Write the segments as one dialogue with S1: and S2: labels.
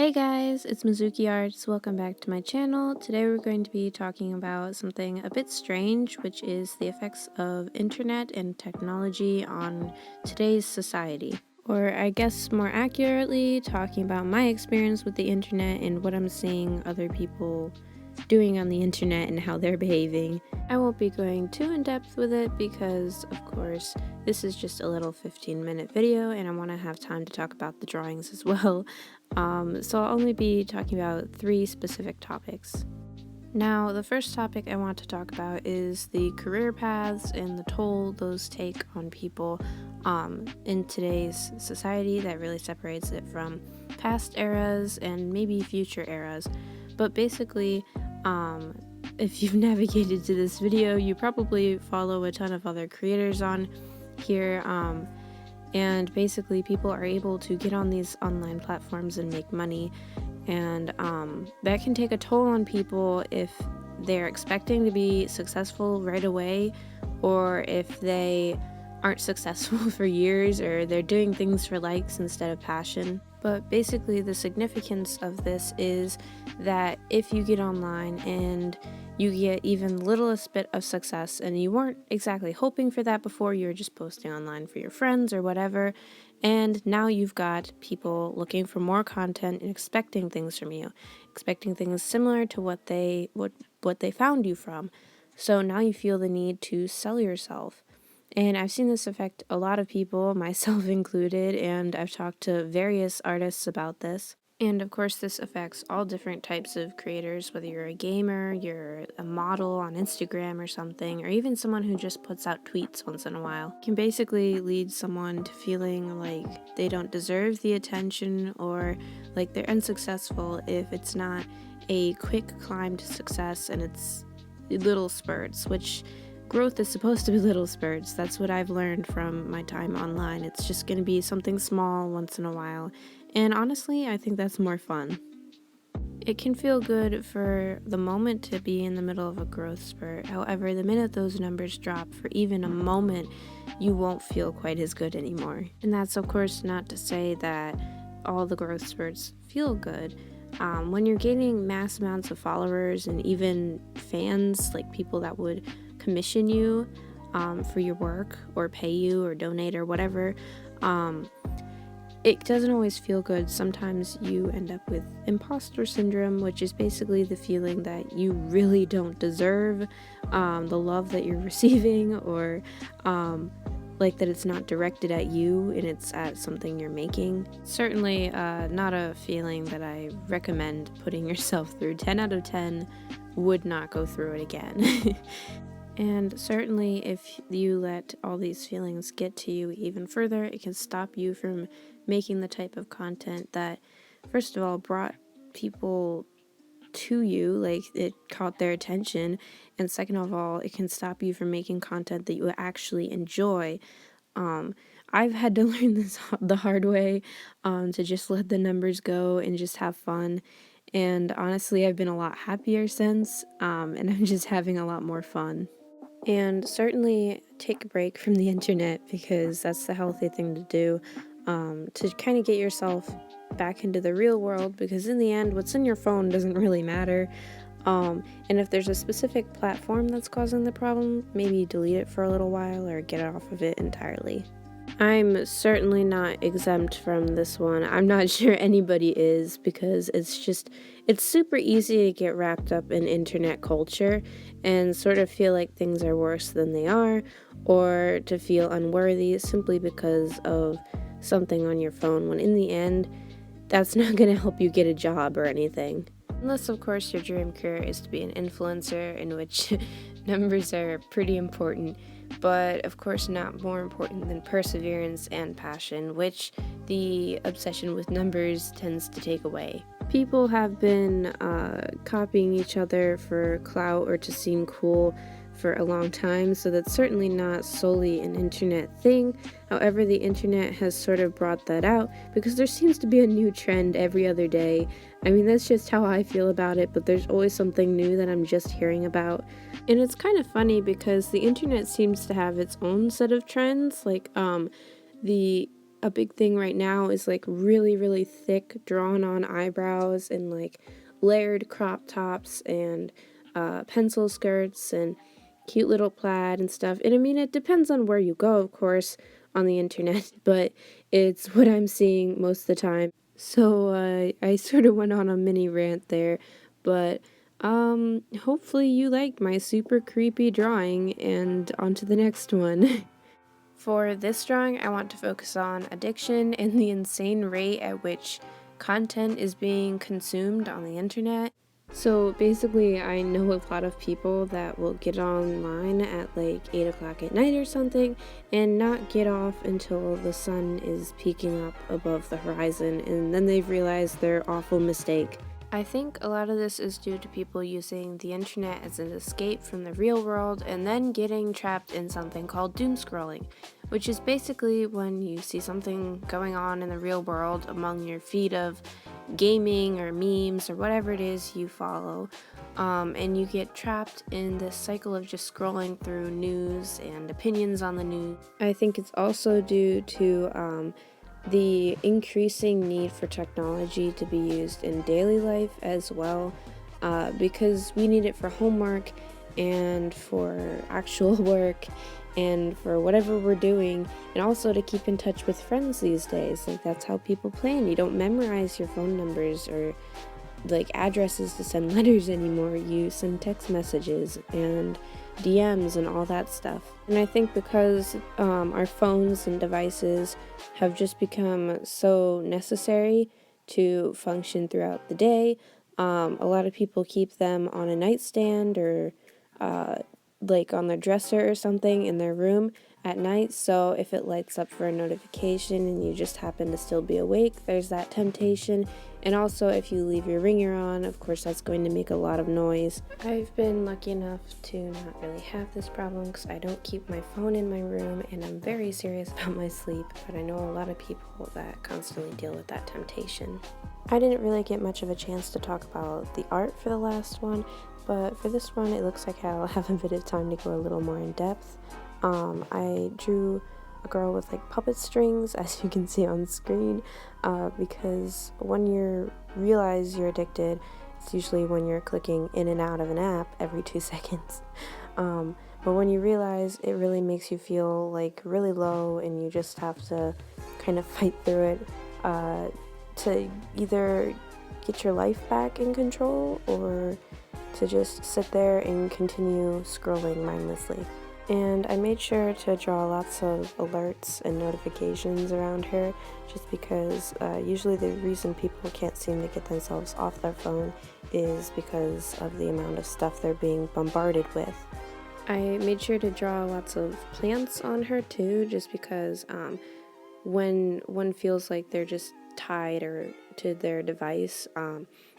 S1: Hey guys, it's MizukiArts. Welcome back to my channel. Today we're going to be talking about something a bit strange, which is the effects of internet and technology on today's society. Or I guess more accurately, talking about my experience with the internet and what I'm seeing other people doing on the internet and how they're behaving. I won't be going too in depth with it because, of course, this is just a little 15-minute video and I want to have time to talk about the drawings as well. So I'll only be talking about 3 specific topics. Now, the first topic I want to talk about is the career paths and the toll those take on people in today's society that really separates it from past eras and maybe future eras. But basically, if you've navigated to this video, you probably follow a ton of other creators on here, and basically people are able to get on these online platforms and make money, and that can take a toll on people if they're expecting to be successful right away, or if they aren't successful for years, or they're doing things for likes instead of passion. But basically the significance of this is that if you get online and you get even the littlest bit of success and you weren't exactly hoping for that before, you were just posting online for your friends or whatever, and now you've got people looking for more content and expecting things from you, expecting things similar to what they found you from. So now you feel the need to sell yourself. And I've seen this affect a lot of people, myself included, and I've talked to various artists about this. And of course, this affects all different types of creators, whether you're a gamer, you're a model on Instagram or something, or even someone who just puts out tweets once in a while. It can basically lead someone to feeling like they don't deserve the attention or like they're unsuccessful if it's not a quick climb to success and it's little spurts, which growth is supposed to be little spurts. That's what I've learned from my time online. It's just going to be something small once in a while. And honestly, I think that's more fun. It can feel good for the moment to be in the middle of a growth spurt. However, the minute those numbers drop for even a moment, you won't feel quite as good anymore. And that's of course not to say that all the growth spurts feel good. When you're gaining mass amounts of followers and even fans, like people that would commission you for your work or pay you or donate or whatever, it doesn't always feel good. Sometimes you end up with imposter syndrome, which is basically the feeling that you really don't deserve the love that you're receiving, or like that it's not directed at you and it's at something you're making. Certainly not a feeling that I recommend putting yourself through. 10 out of 10 would not go through it again. And certainly if you let all these feelings get to you even further, it can stop you from making the type of content that, first of all, brought people to you, like it caught their attention, and second of all, it can stop you from making content that you actually enjoy. I've had to learn this the hard way, to just let the numbers go and just have fun. And honestly, I've been a lot happier since, and I'm just having a lot more fun. And certainly take a break from the internet, because that's the healthy thing to do, to kind of get yourself back into the real world, because in the end, what's in your phone doesn't really matter. And if there's a specific platform that's causing the problem, maybe delete it for a little while or get off of it entirely. I'm certainly not exempt from this one. I'm not sure anybody is, because it's super easy to get wrapped up in internet culture and sort of feel like things are worse than they are, or to feel unworthy simply because of something on your phone, when in the end, that's not going to help you get a job or anything. Unless, of course, your dream career is to be an influencer, in which numbers are pretty important, but of course not more important than perseverance and passion, which the obsession with numbers tends to take away. People have been copying each other for clout or to seem cool for a long time, so that's certainly not solely an internet thing. However, the internet has sort of brought that out, because there seems to be a new trend every other day. I mean, that's just how I feel about it, but there's always something new that I'm just hearing about. And it's kind of funny because the internet seems to have its own set of trends, like the a big thing right now is like really, really thick drawn on eyebrows and like layered crop tops and pencil skirts and cute little plaid and stuff. And I mean, it depends on where you go, of course, on the internet, but it's what I'm seeing most of the time. So I sort of went on a mini rant there, but hopefully you liked my super creepy drawing, and on to the next one. For this drawing, I want to focus on addiction and the insane rate at which content is being consumed on the internet. So basically, I know a lot of people that will get online at like 8 o'clock at night or something and not get off until the sun is peeking up above the horizon, and then they've realized their awful mistake. I think a lot of this is due to people using the internet as an escape from the real world and then getting trapped in something called doom scrolling, which is basically when you see something going on in the real world among your feed of gaming or memes or whatever it is you follow, and you get trapped in this cycle of just scrolling through news and opinions on the news. I think it's also due to the increasing need for technology to be used in daily life as well, because we need it for homework and for actual work and for whatever we're doing, and also to keep in touch with friends these days. Like, that's how people plan. You don't memorize your phone numbers or like addresses to send letters anymore. You send text messages and DMs and all that stuff. And I think because our phones and devices have just become so necessary to function throughout the day, a lot of people keep them on a nightstand or like on their dresser or something in their room at night. So if it lights up for a notification and you just happen to still be awake, there's that temptation. And also, if you leave your ringer on, of course, that's going to make a lot of noise. I've been lucky enough to not really have this problem because I don't keep my phone in my room, and I'm very serious about my sleep, but I know a lot of people that constantly deal with that temptation. I didn't really get much of a chance to talk about the art for the last one, but for this one, it looks like I'll have a bit of time to go a little more in depth. I drew a girl with like puppet strings, as you can see on screen, because when you realize you're addicted, it's usually when you're clicking in and out of an app every 2 seconds. But when you realize, it really makes you feel like really low, and you just have to kind of fight through it to either get your life back in control or to just sit there and continue scrolling mindlessly. And I made sure to draw lots of alerts and notifications around her, just because usually the reason people can't seem to get themselves off their phone is because of the amount of stuff they're being bombarded with. I made sure to draw lots of plants on her too, just because when one feels like they're just tied or to their device,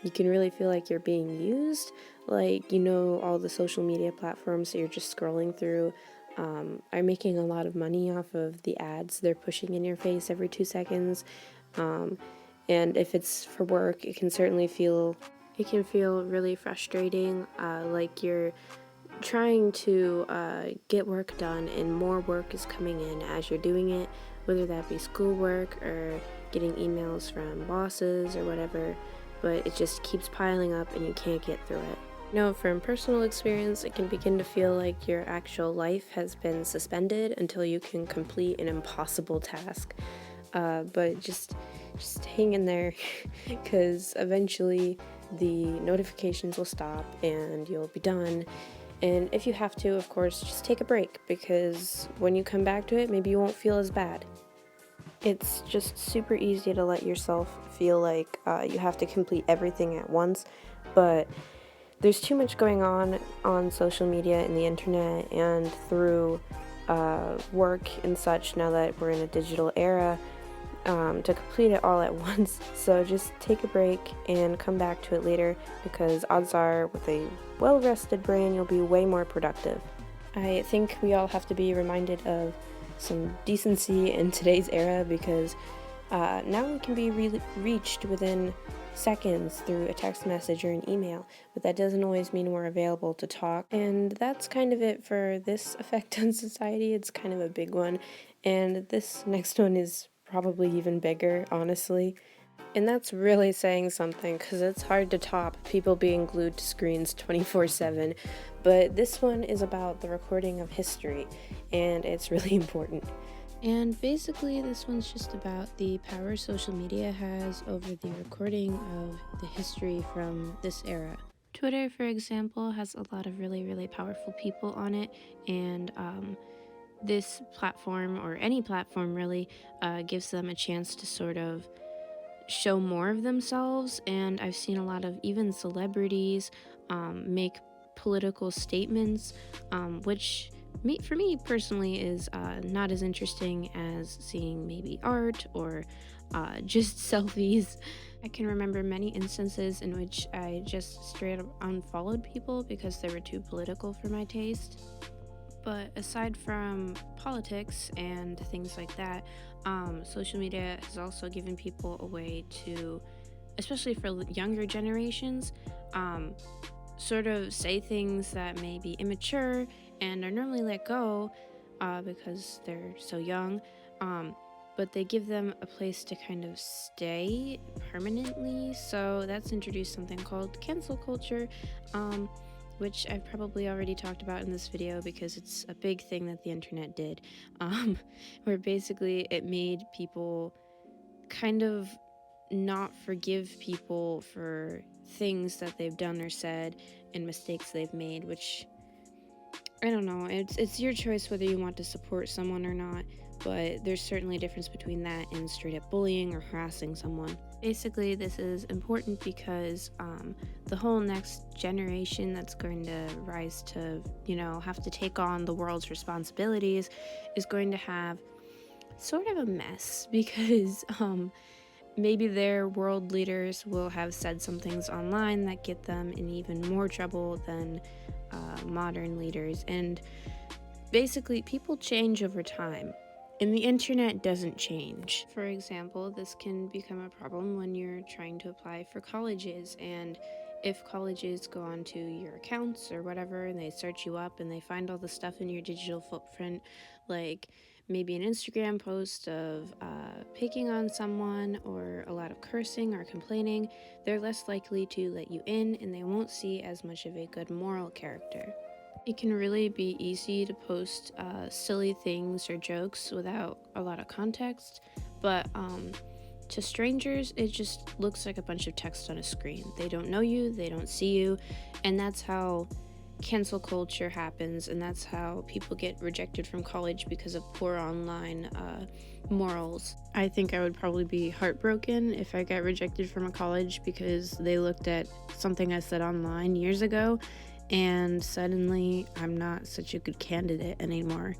S1: you can really feel like you're being used. Like, all the social media platforms that you're just scrolling through are making a lot of money off of the ads they're pushing in your face every 2 seconds. And if it's for work, it can feel really frustrating, like you're trying to get work done and more work is coming in as you're doing it, whether that be schoolwork or getting emails from bosses or whatever, but it just keeps piling up and you can't get through it. From personal experience, it can begin to feel like your actual life has been suspended until you can complete an impossible task. But just hang in there, because eventually the notifications will stop and you'll be done. And if you have to, of course, just take a break, because when you come back to it, maybe you won't feel as bad. It's just super easy to let yourself feel like you have to complete everything at once, but there's too much going on social media and the internet and through work and such now that we're in a digital era, to complete it all at once. So just take a break and come back to it later, because odds are with a well-rested brain you'll be way more productive. I think we all have to be reminded of some decency in today's era, because now we can be reached within seconds through a text message or an email, but that doesn't always mean we're available to talk. And that's kind of it for this effect on society. It's kind of a big one, and this next one is probably even bigger, honestly. And that's really saying something because it's hard to top people being glued to screens 24/7. But this one is about the recording of history, and it's really important. And basically, this one's just about the power social media has over the recording of the history from this era. Twitter, for example, has a lot of really, really powerful people on it, and this platform, or any platform really, gives them a chance to sort of show more of themselves. And I've seen a lot of even celebrities make political statements, which for me personally is not as interesting as seeing maybe art or just selfies. I can remember many instances in which I just straight up unfollowed people because they were too political for my taste. But aside from politics and things like that, social media has also given people a way to, especially for younger generations, sort of say things that may be immature and are normally let go because they're so young. But they give them a place to kind of stay permanently. So that's introduced something called cancel culture, which I've probably already talked about in this video because it's a big thing that the internet did, where basically it made people kind of not forgive people for things that they've done or said and mistakes they've made, which I don't know, it's your choice whether you want to support someone or not, but there's certainly a difference between that and straight up bullying or harassing someone. Basically, this is important because the whole next generation that's going to rise to, have to take on the world's responsibilities is going to have sort of a mess because maybe their world leaders will have said some things online that get them in even more trouble than modern leaders. And basically, people change over time, and the internet doesn't change. For example, this can become a problem when you're trying to apply for colleges, and if colleges go onto your accounts or whatever and they search you up and they find all the stuff in your digital footprint, like maybe an Instagram post of picking on someone or a lot of cursing or complaining, they're less likely to let you in and they won't see as much of a good moral character. It can really be easy to post silly things or jokes without a lot of context, but to strangers, it just looks like a bunch of text on a screen. They don't know you, they don't see you, and that's how cancel culture happens, and that's how people get rejected from college because of poor online morals. I think I would probably be heartbroken if I got rejected from a college because they looked at something I said online years ago and suddenly I'm not such a good candidate anymore.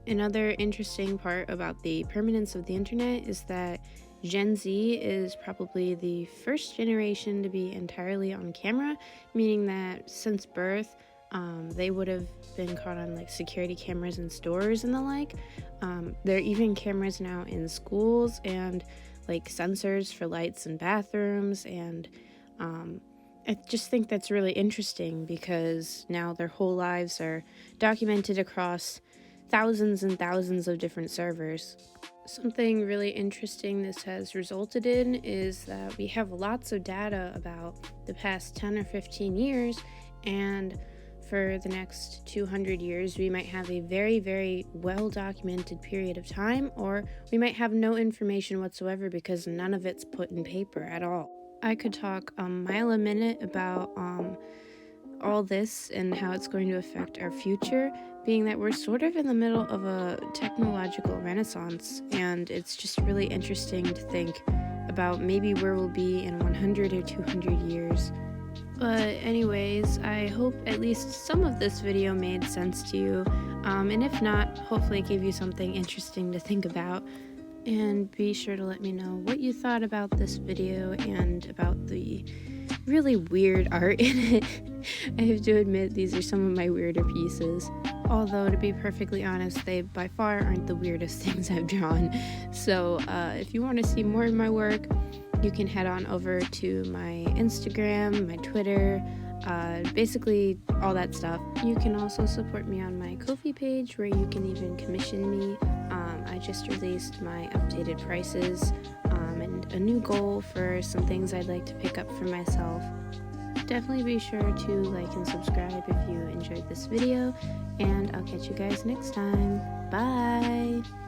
S1: Another interesting part about the permanence of the internet is that Gen Z is probably the first generation to be entirely on camera, meaning that since birth, they would have been caught on like security cameras in stores and the like. There are even cameras now in schools and like sensors for lights in bathrooms, and I just think that's really interesting because now their whole lives are documented across thousands and thousands of different servers. Something really interesting this has resulted in is that we have lots of data about the past 10 or 15 years, and for the next 200 years we might have a very, very well documented period of time, or we might have no information whatsoever because none of it's put in paper at all. I could talk a mile a minute about all this and how it's going to affect our future, being that we're sort of in the middle of a technological renaissance, and it's just really interesting to think about maybe where we'll be in 100 or 200 years. But anyways, I hope at least some of this video made sense to you, and if not, hopefully it gave you something interesting to think about. And be sure to let me know what you thought about this video and about the really weird art in it. I have to admit, these are some of my weirder pieces. Although, to be perfectly honest, they by far aren't the weirdest things I've drawn. So if you want to see more of my work, you can head on over to my Instagram, my Twitter, basically all that stuff. You can also support me on my Ko-fi page, where you can even commission me I just released my updated prices and a new goal for some things I'd like to pick up for myself. Definitely be sure to like and subscribe if you enjoyed this video, and I'll catch you guys next time. Bye!